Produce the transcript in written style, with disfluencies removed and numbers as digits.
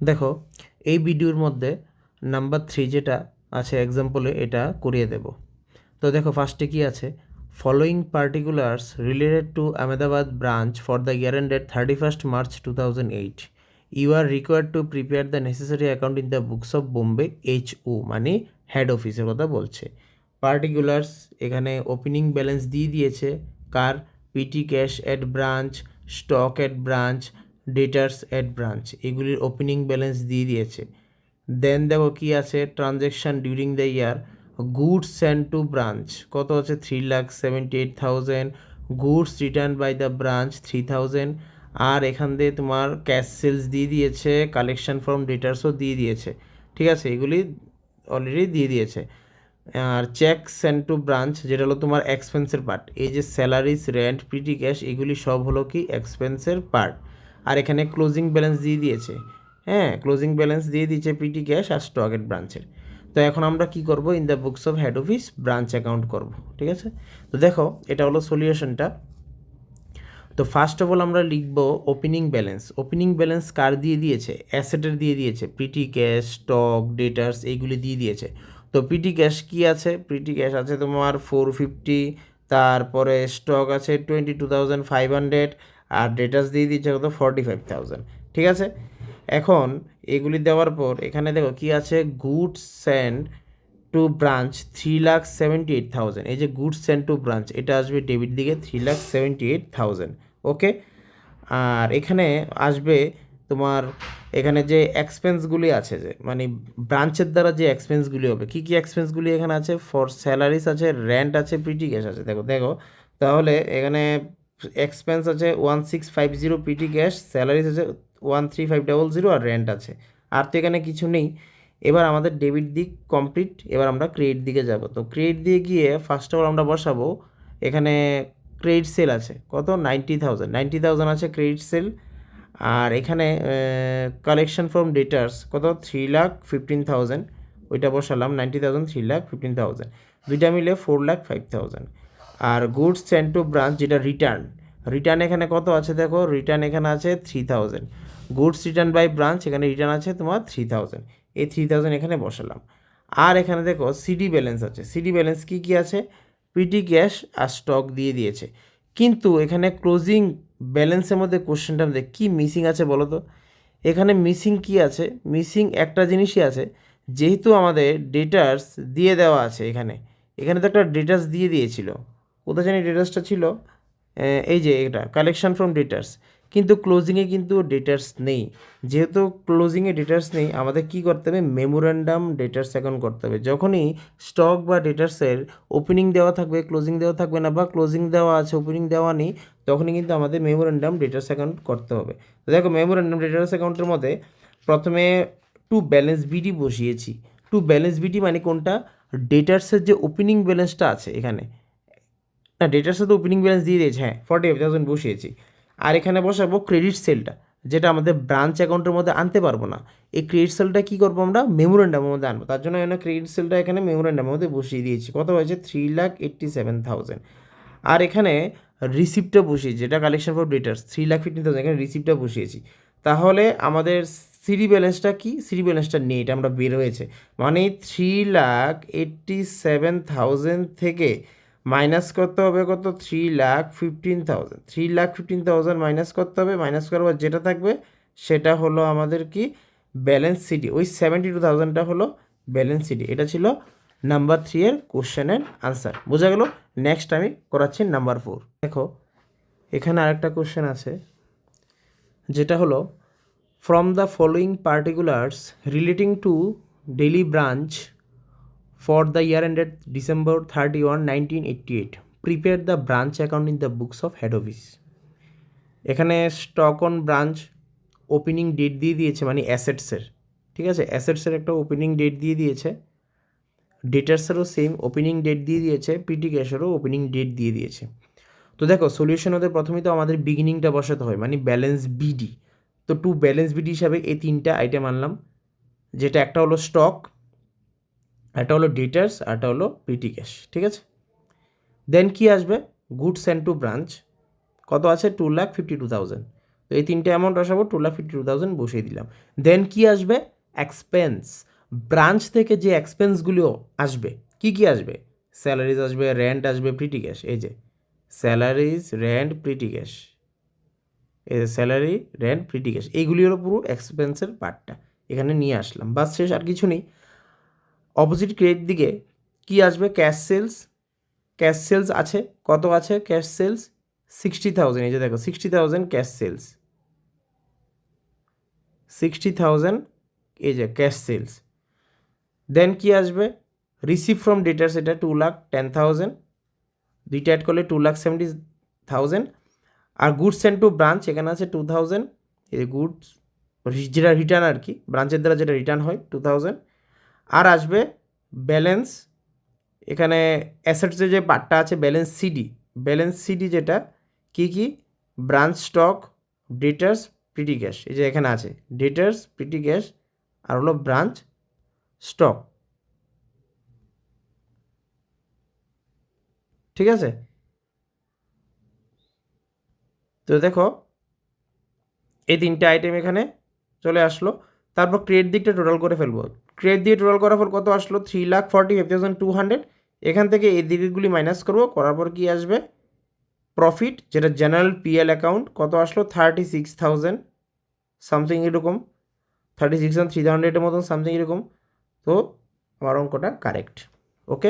দেখো এই ভিডিওর মধ্যে নাম্বার 3 যেটা আছে এক্সাম্পলে এটা করিয়ে দেব। তো দেখো ফার্স্টে কি আছে, following particulars related to Ahmedabad branch for the year ended 31st March 2008 you are required to prepare the necessary account in the books of Bombay HO, মানে হেড অফিসের কথা বলছে। পার্টিকুলার্স এখানে ওপেনিং ব্যালেন্স দিয়ে দিয়েছে কার, petty cash at branch, stock at branch, debtors at branch, এগুলির opening balance দিয়ে দিয়েছে। দেন দেখো কি আছে, transaction during the year, goods send to branch কত আছে 3,78,000, goods return by the branch 3,000, আর এখান দিয়ে তোমার ক্যাশ সেলস দিয়ে দিয়েছে, কালেকশন ফ্রম ডেটার্সও দিয়ে দিয়েছে। ঠিক আছে, এগুলি অলরেডি দিয়ে দিয়েছে। আর চেক সেন্ড টু ব্রাঞ্চ যেটা হলো তোমার এক্সপেন্সের পার্ট, এই যে স্যালারিজ, রেন্ট, পিটি ক্যাশ এগুলি সব হলো কি এক্সপেন্সের পার্ট। আর এখানে ক্লোজিং ব্যালেন্স দিয়ে দিয়েছে, হ্যাঁ ক্লোজিং ব্যালেন্স দিয়ে দিয়েছে পিটি ক্যাশ আর স্টক এট ব্রাঞ্চের। তো এখন আমরা কি করব, in the books of head office branch account করব। ঠিক আছে, তো দেখো এটা হলো সলিউশনটা। তো ফার্স্ট অফ অল আমরা লিখব ওপেনিং ব্যালেন্স। ওপেনিং ব্যালেন্স কার দিয়ে দিয়েছে, অ্যাসেটের দিয়ে দিয়েছে, পিটি ক্যাশ, স্টক, ডেটার্স এইগুলি দিয়ে দিয়েছে। তো পিটি ক্যাশ কি আছে, পিটি ক্যাশ আছে তোমার 450, তারপরে স্টক আছে 22,500, আর ডেটার্স দিয়ে দিয়েছে কত 45,000। ঠিক আছে, এখন এগুলি দেওয়ার পর এখানে দেখো কি আছে, গুডস সেন্ড টু ব্রাঞ্চ 3,78,000, এই যে গুডস সেন্ড টু ব্রাঞ্চ এটা আসবে ডেবিট দিকে 3,78,000। ওকে, আর এখানে আসবে তোমার এখানে যে এক্সপেন্সগুলি আছে, যে মানে ব্রাঞ্চের দ্বারা যে এক্সপেন্সগুলি হবে, কী কী এক্সপেন্সগুলি এখানে আছে, ফর স্যালারিস আছে, রেন্ট আছে, পিটি ক্যাশ আছে। দেখো দেখো তাহলে এখানে এক্সপেন্স আছে 1,650 পিটি ক্যাশ, স্যালারিস আছে 13,500, আর রেন্ট আছে। আর তো এখানে কিছু নেই। এবার আমাদের ডেবিট দিক কমপ্লিট, এবার আমরা ক্রেডিট দিকে যাব। তো ক্রেডিট দিয়ে গিয়ে ফার্স্ট অফ অল আমরা বসাবো এখানে ক্রেডিট সেল আছে কত 90,000 আছে ক্রেডিট সেল। আর এখানে কালেকশন ফ্রম ডেটার্স কত 3,15,000, ওইটা বসালাম 90,000, 3,15,000, দুইটা মিলে 4,05,000। আর গুডস সেন্ড টু ব্রাঞ্চ যেটা রিটার্ন, রিটার্ন এখানে কত আছে দেখো, রিটার্ন এখানে আছে 3,000, গুডস রিটার্ন বাই ব্রাঞ্চ এখানে রিটার্ন আছে তোমার 3,000, এই 3,000 এখানে বসালাম। আর এখানে দেখো সিডি ব্যালেন্স আছে, সিডি ব্যালেন্স কী কী আছে, পিটি ক্যাশ আর স্টক দিয়ে দিয়েছে। কিন্তু এখানে ক্লোজিং ব্যালেন্সের মধ্যে কোশ্চেনটা আমাদের কী মিসিং আছে বলো তো, এখানে মিসিং কি আছে, মিসিং একটা জিনিসই আছে, যেহেতু আমাদের ডেটার্স দিয়ে দেওয়া আছে এখানে, এখানে তো একটা ডেটার্স দিয়ে দিয়েছিল, কোথায় জানি ডেটার্সটা ছিল, এই যে এটা কালেকশন ফ্রম ডেটার্স, কিন্তু ক্লোজিংয়ে কিন্তু ডেটার্স নেই। যেহেতু ক্লোজিংয়ে ডেটার্স নেই, আমাদের কী করতে হবে, মেমোরেন্ডাম ডেটার্স অ্যাকাউন্ট করতে হবে। যখনই স্টক বা ডেটার্সের ওপেনিং দেওয়া থাকবে, ক্লোজিং দেওয়া থাকবে না, বা ক্লোজিং দেওয়া আছে ওপেনিং দেওয়া নেই, তখনই কিন্তু আমাদের মেমোরেন্ডাম ডেটার্স অ্যাকাউন্ট করতে হবে। তো দেখো মেমোরেন্ডাম ডেটার্স অ্যাকাউন্টের মধ্যে প্রথমে টু ব্যালেন্স বিডি বসিয়েছি। টু ব্যালেন্স বিডি মানে কোনটা, ডেটার্সের যে ওপেনিং ব্যালেন্সটা আছে এখানে, না ডেটার্সে তো ওপেনিং ব্যালেন্স দিয়ে দিয়েছে, হ্যাঁ 45,000 বসিয়েছি। আর এখানে বসাবো ক্রেডিট সেলটা, যেটা আমাদের ব্রাঞ্চ অ্যাকাউন্টের মধ্যে আনতে পারবো না। এই ক্রেডিট সেলটা কী করবো আমরা, মেমোরেন্ডামের মধ্যে আনবো। তার জন্য এখানে ক্রেডিট সেলটা এখানে মেমোরেন্ডামের মধ্যে বসিয়ে দিয়েছি, কত হয়েছে 3,87,000। আর এখানে রিসিপ্টটা বসিয়েছি, যেটা কালেকশন ফর ডেটার্স 3,15,000, এখানে রিসিপ্টটা বসিয়েছি। তাহলে আমাদের সিডি ব্যালেন্সটা কি, সিডি ব্যালেন্সটা নেই, এটা আমরা বের হয়েছে, মানে 3,87,000 থেকে মাইনাস করতে হবে কত 3,15,000, 3,15,000 মাইনাস করতে হবে, মাইনাস করার পর যেটা থাকবে সেটা হলো আমাদের কি ব্যালেন্স সিডি, ওই 72,000টা হলো ব্যালেন্স সিডি। এটা ছিল নাম্বার 3 এর কোশ্চেনের আনসার, বোঝা গেল। নেক্সট আমি করাচ্ছি নাম্বার 4। দেখো এখানে আরেকটা কোশ্চেন আছে, যেটা হলো from the following particulars relating to daily branch for the year ended December 31, 1988 prepare the branch account in the books of head office। এখানে stock on branch opening date দিয়ে দিয়েছে, মানে অ্যাসেটসের, ঠিক আছে অ্যাসেটসের একটা ওপেনিং ডেট দিয়ে দিয়েছে, ডেটার্সেরও সেম ওপেনিং ডেট দিয়ে দিয়েছে, পিটি ক্যাশেরও ওপেনিং ডেট দিয়ে দিয়েছে। তো দেখো সলিউশন ওদের প্রথমেই তো আমাদের বিগিনিংটা বসাতে হয়, মানে ব্যালেন্স বিডি। তো টু ব্যালেন্স বিডি হিসাবে এই তিনটা আইটেম আনলাম, যেটা একটা হলো স্টক, একটা হলো ডেটার্স, আর একটা হলো পিটি ক্যাশ। ঠিক আছে, দেন কি আসবে, গুডস সেন্ড টু ব্রাঞ্চ কত আছে 2,52,000। তো এই তিনটে অ্যামাউন্ট বসাবো, 2,52,000 বসিয়ে দিলাম। দেন কি আসবে? এক্সপেন্স। ব্রাঞ্চ থেকে যে এক্সপেন্সগুলো আসবে, কি কি আসবে? স্যালারিজ আসবে, রেন্ট আসবে, প্রিটি ক্যাশ। এই যে স্যালারিজ, রেন্ট, প্রিটি ক্যাশ, এই যে স্যালারি, রেন্ট, প্রিটি ক্যাশ, এইগুলি হলো পুরো এক্সপেন্সের পার্টটা এখানে নিয়ে আসলাম, বাস শেষ, আর কিছু নেই। অপোজিট ক্রেডিট দিকে কি আসবে? Cash sales. ক্যাশ সেলস আছে, কত আছে ক্যাশ সেলস? 60,000। এই যে দেখো 60,000 ক্যাশ সেলস, 60,000 এই যে ক্যাশ সেলস। দেন কি আসবে? রিসিভ ফ্রম ডেটার্স, এটা 2,10,000, দুইটা অ্যাড করলে 2,70,000। আর গুডস সেন্ড টু ব্রাঞ্চ এখানে আছে 2,000, এই যে গুডস যেটা রিটার্ন আর কি, ব্রাঞ্চের দ্বারা যেটা রিটার্ন হয় 2,000। আর আসবে ব্যালেন্স, এখানে অ্যাসেটসের যে পার্টটা আছে ব্যালেন্স সিডি, ব্যালেন্স সিডি যেটা কি কি? ব্রাঞ্চ স্টক, ডেটার্স, প্রিটি ক্যাশ, এই যে এখানে আছে ডেটার্স, প্রিটি ক্যাশ, আর হলো ব্রাঞ্চ স্টক। ঠিক আছে, তো দেখো এই তিনটে আইটেম এখানে চলে আসলো। তারপর ক্রেডিট দিকটা টোটাল করে ফেলবো। ক্রেডিট দিয়ে টোটাল করার পর কত আসলো? 3,45,200। এখান থেকে এই দিকগুলি মাইনাস করবো, করার পর কি আসবে? প্রফিট, যেটা জেনারেল পিএল অ্যাকাউন্ট, কত আসলো? 36,000 সামথিং এরকম, 36,300 মতন সামথিং এরকম। তো আমার অঙ্কটা কারেক্ট। ওকে।